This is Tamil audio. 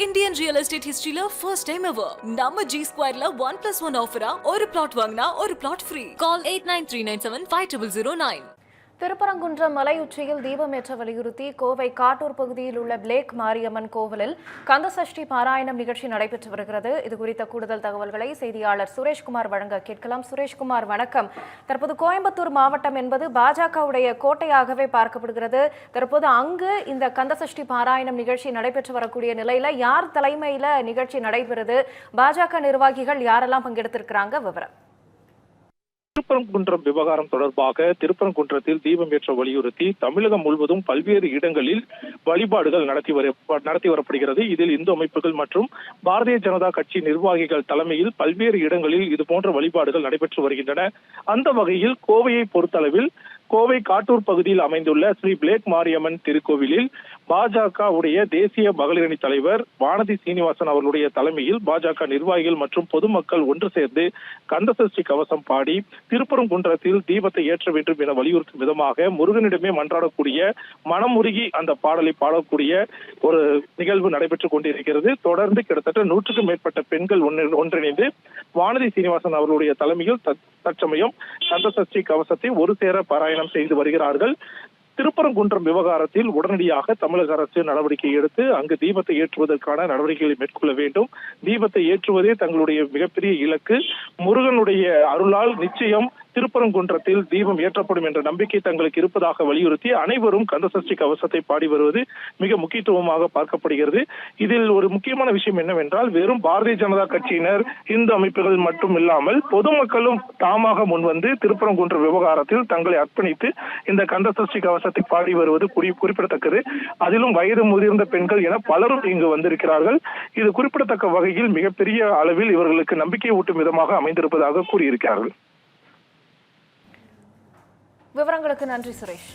Indian real estate history la first time ever. நம்ம G Square la 1+1 offer ஒரு plot வாங்கினா ஒரு plot free. Call 8939750009. திருப்பரங்குன்றம் மலை உச்சியில் தீபமேற்ற வலியுறுத்தி கோவை காட்டூர் பகுதியில் உள்ள பிளேக் மாரியம்மன் கோவிலில் கந்தசஷ்டி பாராயணம் நிகழ்ச்சி நடைபெற்று வருகிறது. இது குறித்த கூடுதல் தகவல்களை செய்தியாளர் சுரேஷ்குமார் வழங்க கேட்கலாம். சுரேஷ்குமார், வணக்கம். தற்போது கோயம்புத்தூர் மாவட்டம் என்பது பாஜகவுடைய கோட்டையாகவே பார்க்கப்படுகிறது. தற்போது அங்கு இந்த கந்தசஷ்டி பாராயணம் நிகழ்ச்சி நடைபெற்று வரக்கூடிய நிலையில யார் தலைமையில நிகழ்ச்சி நடைபெறுது? பாஜக நிர்வாகிகள் யாரெல்லாம் பங்கெடுத்திருக்கிறாங்க? விவரம். திருப்பரங்குன்றம் விவகாரம் தொடர்பாக திருப்பரங்குன்றத்தில் தீபம் ஏற்ற வலியுறுத்தி தமிழகம் முழுவதும் பல்வேறு இடங்களில் வழிபாடுகள் நடத்தி வரப்படுகிறது. இதில் இந்து அமைப்புகள் மற்றும் பாரதிய ஜனதா கட்சி நிர்வாகிகள் தலைமையில் பல்வேறு இடங்களில் இதுபோன்ற வழிபாடுகள் நடைபெற்று வருகின்றன. அந்த வகையில் கோவையை பொறுத்தளவில் கோவை காட்டூர் பகுதியில் அமைந்துள்ள ஸ்ரீ பிளேக் மாரியம்மன் திருக்கோவிலில் பாஜக உடைய தேசிய மகளிரணி தலைவர் வானதி சீனிவாசன் அவர்களுடைய தலைமையில் பாஜக நிர்வாகிகள் மற்றும் பொதுமக்கள் ஒன்று சேர்ந்து கந்தசஷ்டி கவசம் பாடி திருப்பரங்குன்றத்தில் தீபத்தை ஏற்ற வேண்டும் என வலியுறுத்தும் விதமாக முருகனிடமே மன்றாடக்கூடிய மனமுருகி அந்த பாடலை பாடக்கூடிய ஒரு நிகழ்வு நடைபெற்றுக் கொண்டிருக்கிறது. தொடர்ந்து கிட்டத்தட்ட 100க்கும் மேற்பட்ட பெண்கள் ஒன்றிணைந்து வானதி சீனிவாசன் அவர்களுடைய தலைமையில் தற்சமயம் கந்தசஷ்டி கவசத்தை ஒரு சேர பாராயணம் செய்து வருகிறார்கள். திருப்பரங்குன்றம் விவகாரத்தில் உடனடியாக தமிழக அரசு நடவடிக்கை எடுத்து அங்கு தீபத்தை ஏற்றுவதற்கான நடவடிக்கைகளை மேற்கொள்ள வேண்டும். தீபத்தை ஏற்றுவதே தங்களுடைய மிகப்பெரிய இலக்கு. முருகனுடைய அருளால் நிச்சயம் திருப்பரங்குன்றத்தில் தீபம் ஏற்றப்படும் என்ற நம்பிக்கை தங்களுக்கு இருப்பதாக வலியுறுத்தி அனைவரும் கந்தசஷ்டி கவசத்தை பாடி வருவது மிக முக்கியத்துவமாக பார்க்கப்படுகிறது. இதில் ஒரு முக்கியமான விஷயம் என்னவென்றால், வெறும் பாரதிய ஜனதா கட்சியினர், இந்து அமைப்புகள் மட்டும் இல்லாமல் பொதுமக்களும் தாமாக முன்வந்து திருப்பரங்குன்ற விவகாரத்தில் தங்களை அர்ப்பணித்து இந்த கந்தசஷ்டி கவசத்தை பாடி வருவது குறிப்பிடத்தக்கது. அதிலும் வயது முதிர்ந்த பெண்கள் என பலரும் இங்கு வந்திருக்கிறார்கள். இது குறிப்பிடத்தக்க வகையில் மிகப்பெரிய அளவில் இவர்களுக்கு நம்பிக்கை ஊட்டும் விதமாக அமைந்திருப்பதாக கூறியிருக்கிறார்கள். விவரங்களுக்கு நன்றி சுரேஷ்.